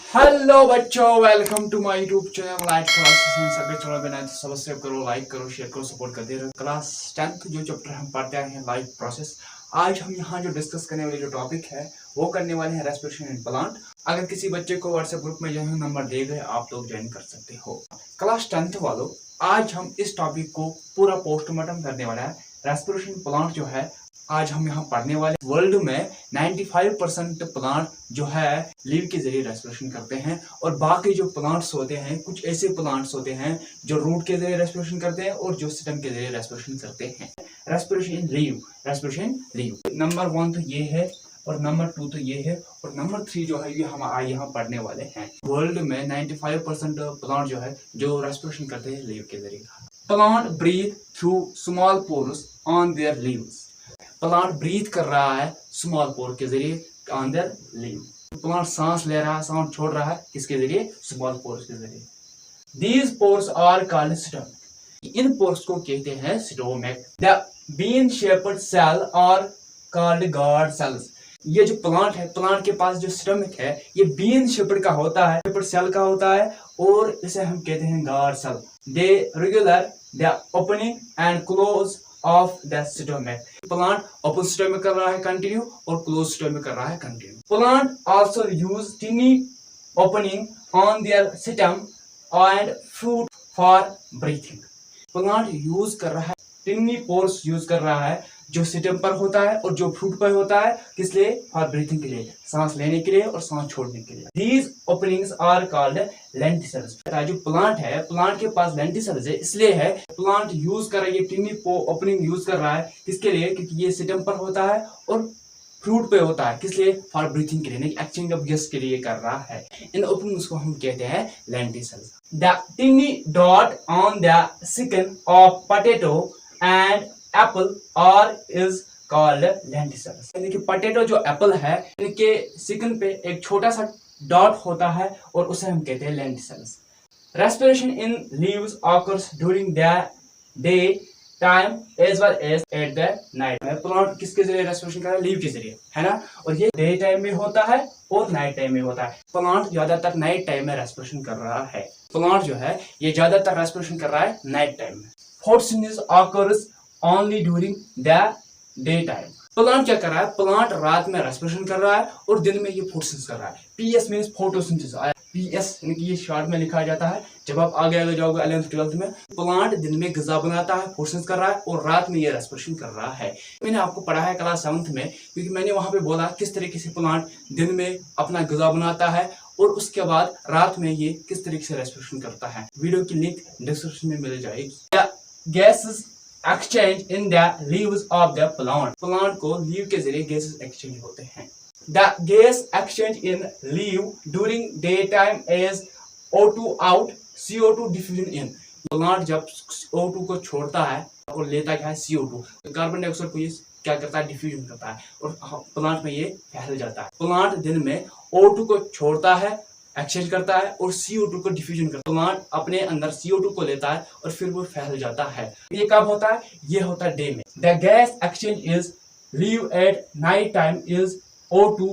Hello बच्चों, welcome to my YouTube channel light classes. सभी channel बनाए तो सब्सक्राइब करो, लाइक करो, शेयर करो, सपोर्ट करते रहो। क्लास 10th जो चैप्टर हम पढ़ते हैं लाइफ प्रोसेस। आज हम यहाँ जो डिस्कस करने वाले जो टॉपिक है वो करने वाले हैं रेस्पिरेशन इन प्लांट। अगर किसी बच्चे को व्हाट्सएप ग्रुप में जो है नंबर दे गए, आप लोग ज्वाइन कर सकते हो। क्लास 10th वालों, आज हम इस टॉपिक को पूरा पोस्टमार्टम करने वाला है। रेस्पिरेशन प्लांट जो है आज हम यहाँ पढ़ने वाले। वर्ल्ड में 95% प्लांट जो है लीव के जरिए रेस्पिरेशन करते हैं, और बाकी जो प्लांट्स होते हैं, कुछ ऐसे प्लांट्स होते हैं जो रूट के जरिए रेस्पिरेशन करते हैं और जो स्टेम के जरिए रेस्पिरेशन करते हैं। रेस्पिरेशन लीव नंबर 1 तो ये है, और नंबर 2 तो ये है, और नंबर 3 जो है ये हम यहाँ पढ़ने वाले हैं। वर्ल्ड में 95% प्लांट जो है जो रेस्पिरेशन करते हैं लीव के जरिए। Plant breathe through small pores on their leaves. Plant breathe कर रहा है स्मॉल पोर के जरिए ऑन देयर लीव। प्लांट सांस ले रहा है, सांस छोड़ रहा है किसके जरिए? स्मॉल पोर्स के जरिए। These pores are called stomata. इन पोर्स को कहते हैं stomata. The bean shaped cell are called guard cells. ये जो प्लांट है, प्लांट के पास जो स्टोमक है ये बीन शेप्ड का होता है, शेप्ड सेल का होता है, और इसे हम कहते हैं guard cell. They regulate the opening and close of the stomata. Plant open stomata कर रहा है कंटिन्यू, और क्लोज स्टोमक कर रहा है continue. Plant also use टिनी opening on their stem and fruit for breathing. Plant use कर रहा है टिनी पोर्स यूज कर रहा है जो स्टेम पर होता है और जो फ्रूट पर होता है, किस लिए? फॉर ब्रीथिंग के लिए, सांस लेने के लिए और सांस छोड़ने के लिए। These openings are called lenticels. जो प्लांट है, प्लांट के पास लेंटिसल्स है, इसलिए है प्लांट यूज कर रहा है, ये टिनी ओपनिंग यूज कर रहा है किसके लिए? क्योंकि ये स्टेम पर होता है और फ्रूट पे होता है, किस लिए? फॉर ब्रीथिंग के लिए, एक्सचेंज ऑफ गैस के लिए कर रहा है। इन ओपनिंग्स को हम कहते हैं lenticels. The टिनी dot on the skin of potato and Apple और इज कॉल्ड लेंटिसल्स। यानी कि पोटैटो जो एप्पल है, इनके स्किन पे एक छोटा सा डॉट होता है और उसे हम कहते हैं lenticels. Respiration in leaves occurs during the day time as well as at the night. Plant किसके जरिए रेस्पिरेशन कर रहा है? लीव के जरिए, है ना। और ये डे टाइम में होता है और नाइट टाइम में होता है। प्लांट ज्यादातर नाइट टाइम में रेस्पिरेशन कर रहा है। प्लांट जो है ये ज्यादातर रेस्पिरेशन कर रहा है नाइट टाइम में। Photosynthesis occurs only during the day time. Plant क्या कर रहा है? प्लांट रात में रेस्पिरेशन कर रहा है और दिन में ये फोटोसिंथेसिस कर रहा है। PS means photosynthesis. पीएस यानी कि ये शॉर्ट में लिखा जाता है। जब आप आगे जाओगे 11th 12th में, प्लांट दिन में ग़िज़ा बनाता है, फोटोसिंथेसिस कर रहा है, और रात में ये रेस्पिरेशन कर रहा है। मैंने आपको पढ़ा है क्लास 7th में, क्योंकि मैंने वहां पे बोला किस तरीके से प्लांट दिन में अपना ग़िज़ा बनाता है और उसके बाद रात में ये किस तरीके से रेस्पिरेशन करता है। वीडियो की लिंक डिस्क्रिप्शन में मिल जाएगी। Gases exchange in the leaves of the plant. Plant को लीव के जरिए गैसेस एक्सचेंज होते हैं। The gas exchange in leave during day time is O2 out, CO2 diffusion in. Plant जब O2 को छोड़ता है और लेता क्या है? CO2। कार्बन डाइऑक्साइड को ये क्या करता है? डिफ्यूजन करता है और प्लांट में ये फैल जाता है। प्लांट दिन में O2 को छोड़ता है, एक्सचेंज करता है, और CO2 को डिफ्यूजन करता है। प्लांट अपने अंदर CO2 को लेता है और फिर वो फैल जाता है। ये कब होता है? ये होता है डे में। The gas exchange is leave at night time is O2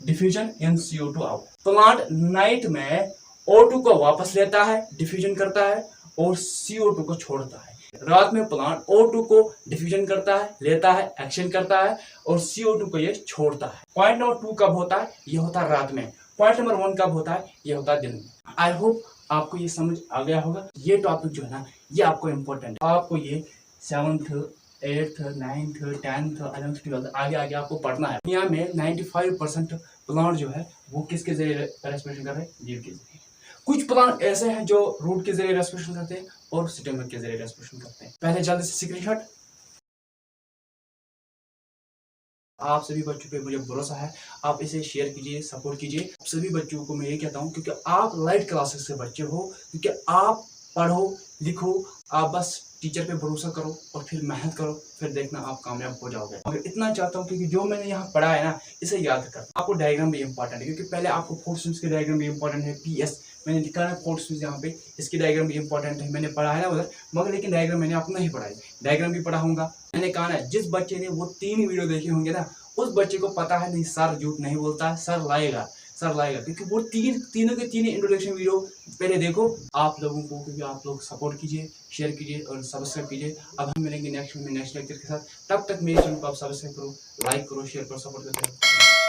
diffusion in CO2 out. Plant night में O2 को वापस लेता है, डिफ्यूजन करता है, और CO2 को छोड़ता है। रात में प्लांट O2 को डिफ्यूजन करता है, लेता है, एक्सचेंज करता है, और CO2 को ये छोड़ता है। पॉइंट नंबर 2 कब होता है? ये होता है रात में। पॉइंट नंबर 1 कब होता है? ये होता है दिन में। आई होप आपको ये समझ आ गया होगा। ये टॉपिक जो है ना, ये आपको इम्पोर्टेंट है। आपको ये 7th 8th 9th 10th 11th 12th आगे आपको पढ़ना है। दुनिया में 95% प्लांट जो है वो किसके जरिए रेस्पिरेशन कर रहे हैं? लीव के जरिए। कुछ प्लांट ऐसे हैं जो रूट के जरिए रेस्पिरेशन करते हैं और स्टोमक के जरिए रेस्पिरेशन करते हैं। पहले जल्दी से स्क्रीनशॉट। आप सभी बच्चों पे मुझे भरोसा है, आप इसे शेयर कीजिए, सपोर्ट कीजिए। सभी बच्चों को मैं ये कहता हूँ, क्योंकि आप लाइट क्लासेस से बच्चे हो, क्योंकि आप पढ़ो लिखो, आप बस टीचर पे भरोसा करो और फिर मेहनत करो, फिर देखना आप कामयाब हो जाओगे। और इतना चाहता हूँ क्योंकि जो मैंने यहाँ पढ़ा है ना, इसे याद कर। आपको डायग्राम भी इंपॉर्टेंट है, क्योंकि पहले आपको फोटोसिंथेसिस के डायग्राम भी इंपॉर्टेंट है। पीएस मैंने लिखा है फोटोसिंथेसिस, यहाँ पे इसकी डायग्राम भी इंपॉर्टेंट है। मैंने पढ़ा है ना उधर, मगर लेकिन डायग्राम मैंने आपको नहीं पढ़ाई। डायग्राम भी पढ़ा होगा। मैंने कहा ना, जिस बच्चे ने वो 3 वीडियो देखे होंगे ना, उस बच्चे को पता है नहीं सर झूठ नहीं बोलता, सर लाएगा। सर लाएगा, क्योंकि वो तीनों के तीन इंट्रोडक्शन वीडियो पहले देखो आप लोगों को, क्योंकि आप लोग सपोर्ट कीजिए, शेयर कीजिए और सब्सक्राइब कीजिए। अब हम मिलेंगे नेक्स्ट लेक्चर के साथ। तब तक मेरे चैनल को आप सब्सक्राइब करो, लाइक करो, शेयर करो, सपोर्ट करते रहो।